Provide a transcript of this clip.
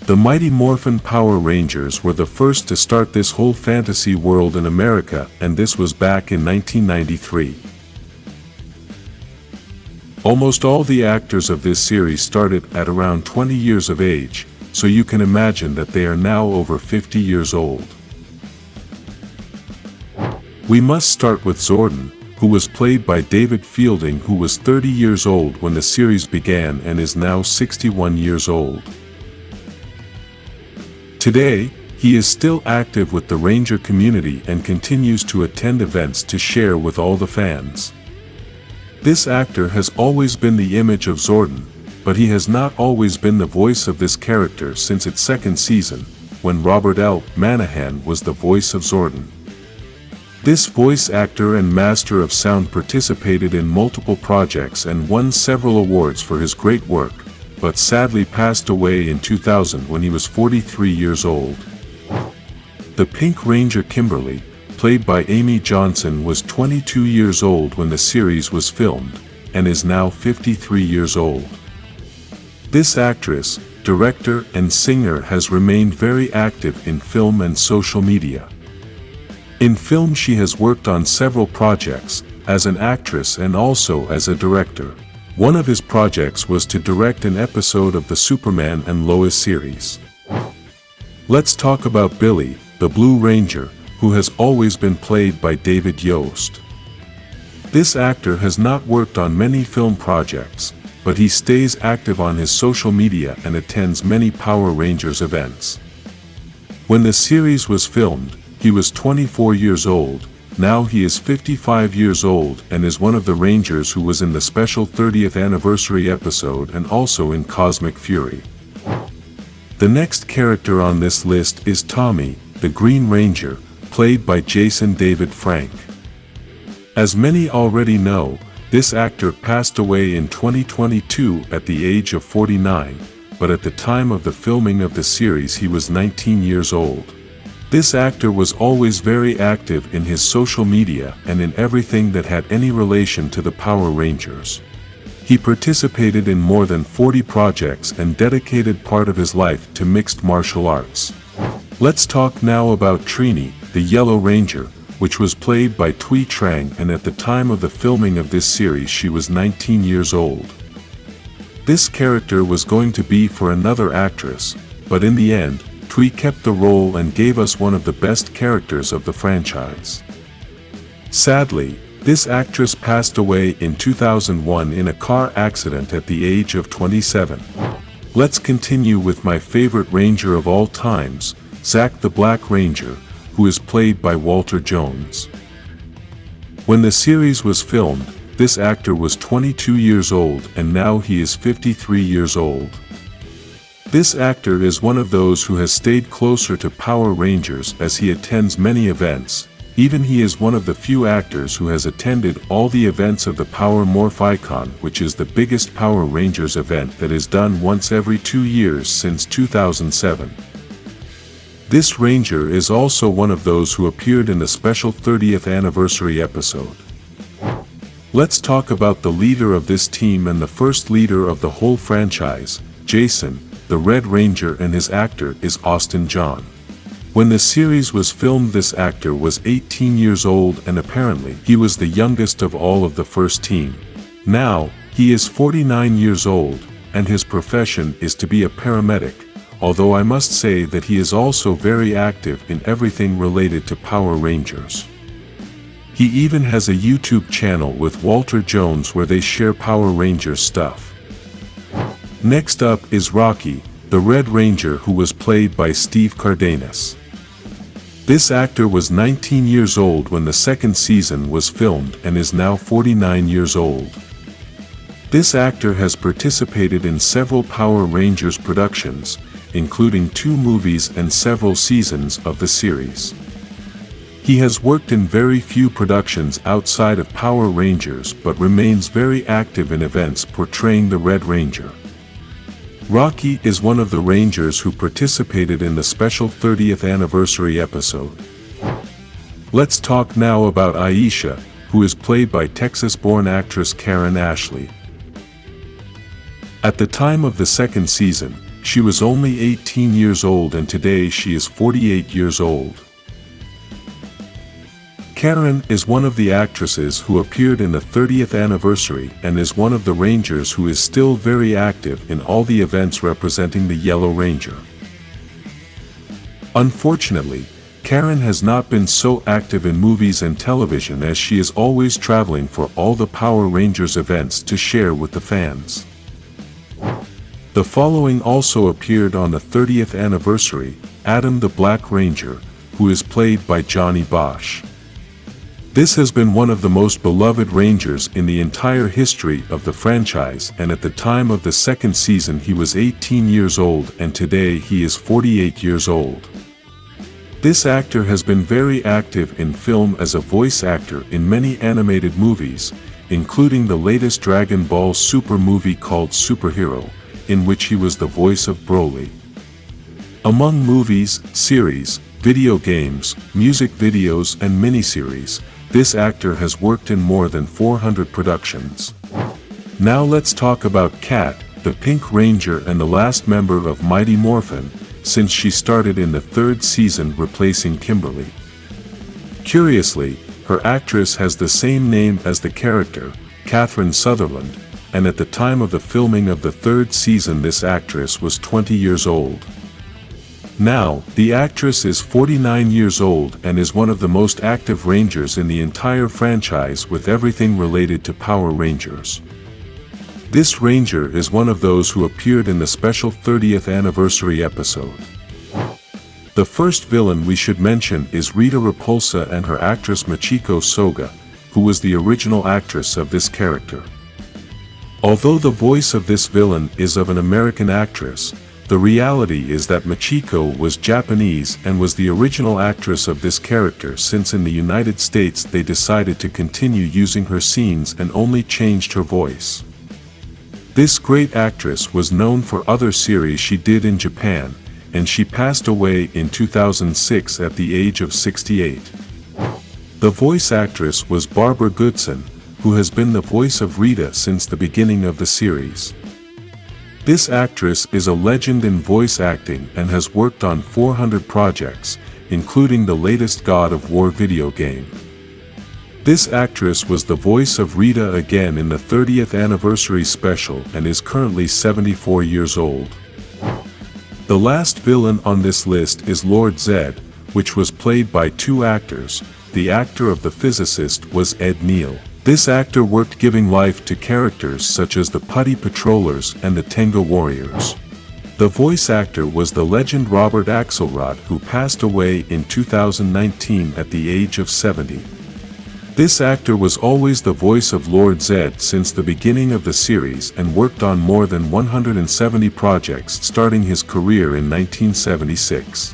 The mighty Morphin Power Rangers were the first to start this whole fantasy world in America, and this was back in 1993. Almost all the actors of this series started at around 20 years of age, so you can imagine that they are now over 50 years old. We must start with Zordon, who was played by David Fielding, who was 30 years old when the series began and is now 61 years old. Today, he is still active with the Ranger community and continues to attend events to share with all the fans. This actor has always been the image of Zordon, but he has not always been the voice of this character since its second season, when Robert L. Manahan was the voice of Zordon. This voice actor and master of sound participated in multiple projects and won several awards for his great work, but sadly passed away in 2000 when he was 43 years old. The Pink Ranger Kimberly, played by Amy Johnson, was 22 years old when the series was filmed, and is now 53 years old. This actress, director, and singer has remained very active in film and social media. In film she has worked on several projects, as an actress and also as a director. One of his projects was to direct an episode of the Superman and Lois series. Let's talk about Billy, the Blue Ranger, who has always been played by David Yost. This actor has not worked on many film projects, but he stays active on his social media and attends many Power Rangers events. When the series was filmed, he was 24 years old. Now he is 55 years old and is one of the Rangers who was in the special 30th anniversary episode and also in Cosmic Fury. The next character on this list is Tommy, the Green Ranger, played by Jason David Frank. As many already know, this actor passed away in 2022 at the age of 49, but at the time of the filming of the series he was 19 years old. This actor was always very active in his social media and in everything that had any relation to the Power Rangers. He participated in more than 40 projects and dedicated part of his life to mixed martial arts. Let's talk now about Trini, the Yellow Ranger, which was played by Thuy Trang, and at the time of the filming of this series she was 19 years old. This character was going to be for another actress, but in the end, Thuy kept the role and gave us one of the best characters of the franchise. Sadly, this actress passed away in 2001 in a car accident at the age of 27. Let's continue with my favorite Ranger of all times, Zack the Black Ranger, who is played by Walter Jones. When the series was filmed, this actor was 22 years old and now he is 53 years old. This actor is one of those who has stayed closer to Power Rangers as he attends many events. Even he is one of the few actors who has attended all the events of the Power Morphicon, which is the biggest Power Rangers event that is done once every 2 years since 2007. This Ranger is also one of those who appeared in the special 30th anniversary episode. Let's talk about the leader of this team and the first leader of the whole franchise, Jason, the Red Ranger, and his actor is Austin John. When the series was filmed, this actor was 18 years old and apparently he was the youngest of all of the first team. Now, he is 49 years old, and his profession is to be a paramedic, although I must say that he is also very active in everything related to Power Rangers. He even has a YouTube channel with Walter Jones where they share Power Rangers stuff. Next up is Rocky, the Red Ranger, who was played by Steve Cardenas. This actor was 19 years old when the second season was filmed and is now 49 years old. This actor has participated in several Power Rangers productions, including 2 movies and several seasons of the series. He has worked in very few productions outside of Power Rangers but remains very active in events portraying the Red Ranger. Rocky is one of the Rangers who participated in the special 30th anniversary episode. Let's talk now about Aisha, who is played by Texas-born actress Karen Ashley. At the time of the second season, She was only 18 years old and today she is 48 years old. Karen is one of the actresses who appeared in the 30th anniversary and is one of the Rangers who is still very active in all the events representing the Yellow Ranger. Unfortunately, Karen has not been so active in movies and television as she is always traveling for all the Power Rangers events to share with the fans. The following also appeared on the 30th anniversary: Adam the Black Ranger, who is played by Johnny Bosch. This has been one of the most beloved Rangers in the entire history of the franchise, and at the time of the second season he was 18 years old and today he is 48 years old. This actor has been very active in film as a voice actor in many animated movies, including the latest Dragon Ball Super movie called Superhero, in which he was the voice of Broly. Among movies, series, video games, music videos and miniseries, this actor has worked in more than 400 productions. Now let's talk about Kat, the Pink Ranger and the last member of Mighty Morphin, since she started in the third season replacing Kimberly. Curiously, her actress has the same name as the character, Catherine Sutherland, and at the time of the filming of the third season this actress was 20 years old. Now, the actress is 49 years old and is one of the most active Rangers in the entire franchise with everything related to Power Rangers. This Ranger is one of those who appeared in the special 30th anniversary episode. The first villain we should mention is Rita Repulsa and her actress Machiko Soga, who was the original actress of this character. Although the voice of this villain is of an American actress, the reality is that Machiko was Japanese and was the original actress of this character, since in the United States they decided to continue using her scenes and only changed her voice. This great actress was known for other series she did in Japan, and she passed away in 2006 at the age of 68. The voice actress was Barbara Goodson, who has been the voice of Rita since the beginning of the series. This actress is a legend in voice acting and has worked on 400 projects, including the latest God of War video game. This actress was the voice of Rita again in the 30th anniversary special and is currently 74 years old. The last villain on this list is Lord Zed, which was played by two actors. The actor of the physicist was Ed Neal. This actor worked giving life to characters such as the Putty Patrollers and the Tenga Warriors. The voice actor was the legend Robert Axelrod, who passed away in 2019 at the age of 70. This actor was always the voice of Lord Zed since the beginning of the series and worked on more than 170 projects starting his career in 1976.